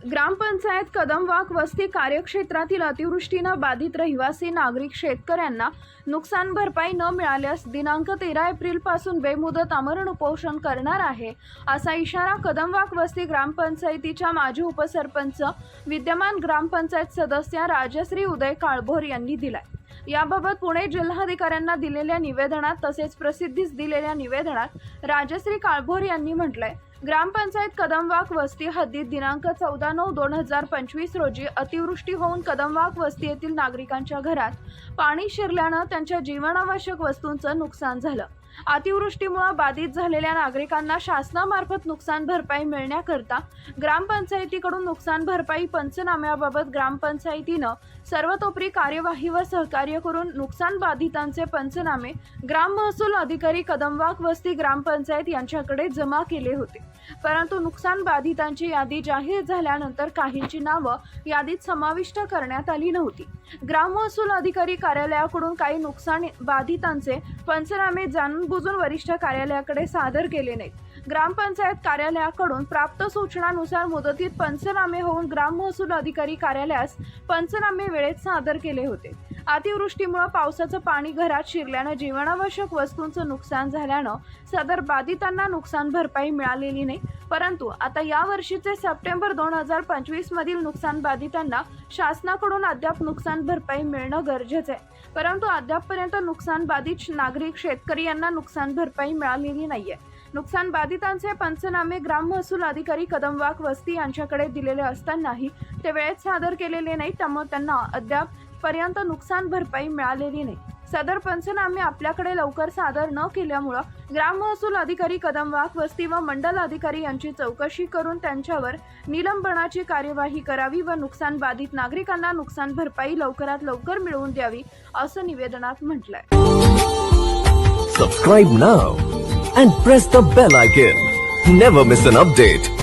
ग्रामपंचायत कदमवाक वस्ती कार्यक्षेत्रातील अतिवृष्टीनं बाधित रहिवासी नागरिक शेतकऱ्यांना नुकसान भरपाई न मिळाल्यास दिनांक 13 एप्रिलपासून बेमुदत आमरण उपोषण करणार आहे, असा इशारा कदमवाक वस्ती ग्रामपंचायतीच्या माजी उपसरपंच विद्यमान ग्रामपंचायत सदस्य राजश्री उदय काळभोर यांनी दिलाय। याबाबत पुणे जिल्हाधिकाऱ्यांना दिलेल्या निवेदनात तसेच प्रसिद्धीस दिलेल्या निवेदनात राजश्री काळभोर यांनी म्हटलंय, ग्रामपंचायत कदमवाक वस्ती हद्दीत दिनांक 14/9/2025 रोजी अतिवृष्टी होऊन कदमवाक वस्ती येथील नागरिकांच्या घरात पाणी शिरल्यानं त्यांच्या जीवनावश्यक वस्तूंचं नुकसान झालं। अतिवृष्टीमुळे बाधित झालेल्या नागरिकांना शासनामार्फत नुकसान भरपाई मिळण्याकरता ग्रामपंचायतीकडून नुकसान भरपाई पंचनाम्याबाबत ग्रामपंचायतीनं सर्वतोपरी कार्यवाही व सहकार्य करून नुकसान बाधितांचे पंचनामे ग्राम महसूल अधिकारी कदमवाक वस्ती ग्रामपंचायत यांच्याकडे जमा केले होते, परंतु नुकसान बाधितांची यादी जाहीर झाल्यानंतर काहींची नावं यादीत समाविष्ट करण्यात आली नव्हती। ग्राम महसूल अधिकारी कार्यालयाकडून काही नुकसान बाधितांचे पंचनामे जाणून वरिष्ठ कार्यालयाकडे सादर केले नाहीत। ग्रामपंचायत कार्यालयाकडून प्राप्त सूचनानुसार मुदतीत पंचनामे होऊन ग्राम महसूल अधिकारी कार्यालयास पंचनामे वेळेत सादर केले होते। अतिवृष्टीमुळे पावसाचं पाणी घरात शिरल्यानं जीवनावश्यक वस्तूंचं नुकसान झाल्यानं सदर बाधितांना नुकसान भरपाई मिळालेली नाही, परंतु आता या वर्षीचे सप्टेंबर 2025 मधील नुकसान बाधितांना शासनाकडून अद्याप नुकसान भरपाई मिळणं गरजेचं आहे, परंतु अद्यापपर्यंत नुकसान बाधित नागरिक शेतकरी यांना नुकसान भरपाई मिळालेली नाहीये। नुकसान बाधितांचे पंचनामे ग्राम महसूल अधिकारी कदमवाक वस्ती यांच्याकडे दिलेले असतानाही ते वेळेत सादर केलेले नाही, त्यामुळे त्यांना अद्याप पर्यंत नुकसान भरपाई मिळालेली नाही। सदर पंचनामे आपल्याकडे लवकर सादर न केल्यामुळे ग्राम महसूल अधिकारी कदमवाक वस्ती व मंडल अधिकारी यांची चौकशी करून त्यांच्यावर निलंबनाची कार्यवाही करावी व नुकसान बाधित नागरिकांना नुकसान भरपाई लवकरात लवकर मिळवून द्यावी, असं निवेदनात म्हटलंय। Subscribe now and press the bell icon. Never miss an update.